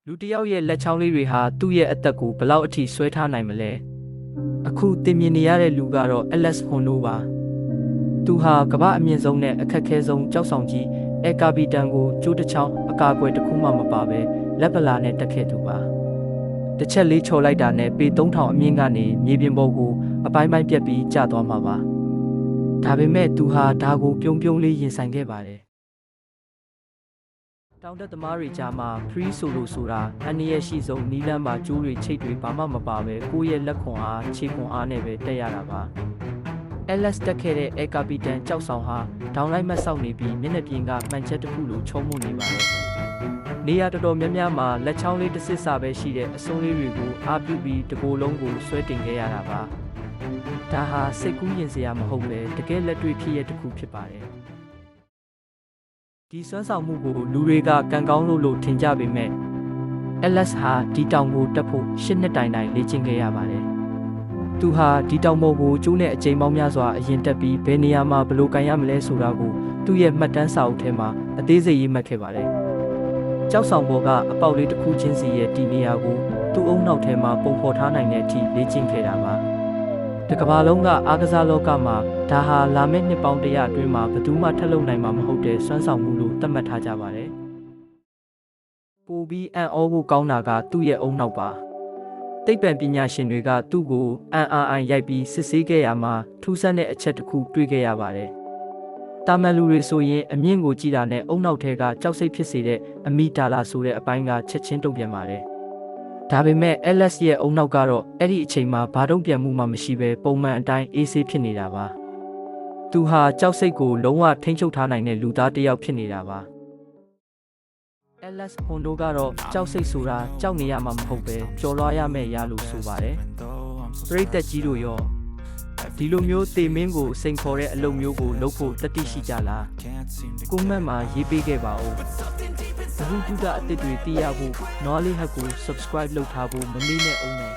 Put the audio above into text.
လူတယောက်ရဲ့လက်ချောင်းလေးတွေဟာသူ့ရဲ့အသက်ကိုဘယ်လောက်အထိဆွဲထားနိုင်မလဲအခုတင်မြင်နေရတဲ့လူကတော့ Alex Honnold ပါသူဟာကမ္ဘာအမြင့်ဆုံးနဲ့အခက်ခဲဆုံးကြောက်ဆောင်ကြီးအဲကာပီတန်ကိုကျိုးတစ်ချောင်းအကာအကွယ်တစ်ခုမှမပါဘဲလက်ပလာနဲ့တက်ခဲ့သူပါတစ်ချက်လေးချော်လိုက်တာနဲ့ပေ3000အမြင့်ကနေမြေပြင်ပေါ်ကိုအပိုင်းပိုင်းပြက်ပြီးကျသွားမှာပါဒါပေမဲ့သူဟာဒါကိုပြုံးပြုံးလေးရင်ဆိုင်ခဲ့ပါတယ်တောင်တက်သမားတွေကြားမှာ free solo ဆိုတာအနည်းရရှိဆုံးနီးလန်းမှာကျိုးတွေချိတ်တွေဘာမှမပါပဲကိုယ့်ရဲ့လက်ခွန်အားခြေခွန်အားနဲ့ပဲတက်ရတာပါ Alex တက်ခဲ့တဲ့အဲကာပီတန်ကြောက်ဆောင်ဟာဒေါင်းလိုက်မဆောက်နေပြီးမျက်နှာပြင်ကမှန်ချက်တစ်ခုလိုချုံးမှုနေပါတယ်နေရာတော်တော်များများမှာလက်ချောင်းလေးတစ်စစ်စာပဲရှိတဲ့အစုံလေးတွေကိုအားပြုပြီးတကိုယ်လုံးကိုဆွဲတင်ခဲ့ရတာပါဒါဟာစိတ်ကူးရင်စရာမဟုတ်ပဲတကယ်လက်တွေ့ဖြစ်ရတစ်ခုဖြစ်ပါတယ်ဒီစွမ်းဆောင်မှုကိုလူတွေကကံကောင်းလို့ထင်ကြပေမဲ့ Alex ဟာဒီတောင်ကိုတက်ဖို့10နှစ်တိုင်လေ့ကျင့်ခဲ့ရပါတယ်။သူဟာဒီတောင်ပေါ်ကိုကျိုးနဲ့အချိန်ပေါင်းများစွာအရင်တက်ပြီးဘယ်နေရာမှာဘယ်လိုကန်ရမလဲဆိုတာကိုသူ့ရဲ့မှတ်တမ်းစာအုပ်ထဲမှာအသေးစိတ်ရေးမှတ်ခဲ့ပါတယ်။ကြောက်ဆောင်ပေါ်ကအပေါက်လေးတစ်ခုချင်းစီရဲ့ဒီနေရာကိုသူ့အုံနောက်ထဲမှာပုံဖော်ထားနိုင်တဲ့အထိလေ့ကျင့်ခဲ့တာပါ။ဒီကမ္ဘာလုံးကအားကစားလောကမှာဒါဟာလာမယ့်နှစ်ပေါင်း100အတွင်းမှာဘယ်သူမှထပ်လုပ်နိုင်မှာမဟုတ်တဲ့စွမ်းဆောင်မှုလို့သတ်မှတ်ထားကြပါတယ်။ပိုပြီးအံ့ဩဖို့ကောင်းတာကသူ့ရဲ့အုံနောက်ပါ။သိပ္ပံပညာရှင်တွေကသူ့ကိုMRIရိုက်ပြီးစစ်ဆေးခဲ့ရမှာထူးဆန်းတဲ့အချက်တစ်ခုတွေ့ခဲ့ရပါတယ်။တာမန်လူတွေဆိုရင်အမြင့်ကိုကြည့်တာနဲ့အုံနောက်ထဲကကြောက်စိတ်ဖြစ်စေတဲ့အမီဒါလာဆိုတဲ့အပိုင်းကချက်ချင်းတုံ့ပြန်ပါတယ်ဒါပေမဲ့ Alex ရဲ့အုံနောက်ကတော့အဲ့ဒီအချိန်မှာဘာတုံ့ပြန်မှုမှမရှိဘဲပုံမှန်အတိုင်းအေးဆေးဖြစ်နေတာပါ။သူဟာကြောက်စိတ်ကိုလုံးဝထိန်းချုပ်ထားနိုင်တဲ့လူသားတစ်ယောက်ဖြစ်နေတာပါ။ Alex Honnold ကတော့ကြောက်စိတ်ဆိုတာကြောက်နေရမှာမဟုတ်ပဲကြော်လွှားရမယ့်ရလို့ဆိုပါတယ်။ပရိသတ်ကြီးတို့ရောဒီလိုမျိုးတေမင်းကိုစိန်ခေါ်တဲ့အလုပ်မျိုးကိုလုပ်ဖို့တတိရှိကြလား။ကွန်မန့်မှာရေးပေးခဲ့ပါဦး။ဘုဒ္ဓအသစ်တွေသိရဖို့ Knowledge Hub ကို subscribe လုပ်ထားဖို့မမေ့နဲ့အောင်နဲ့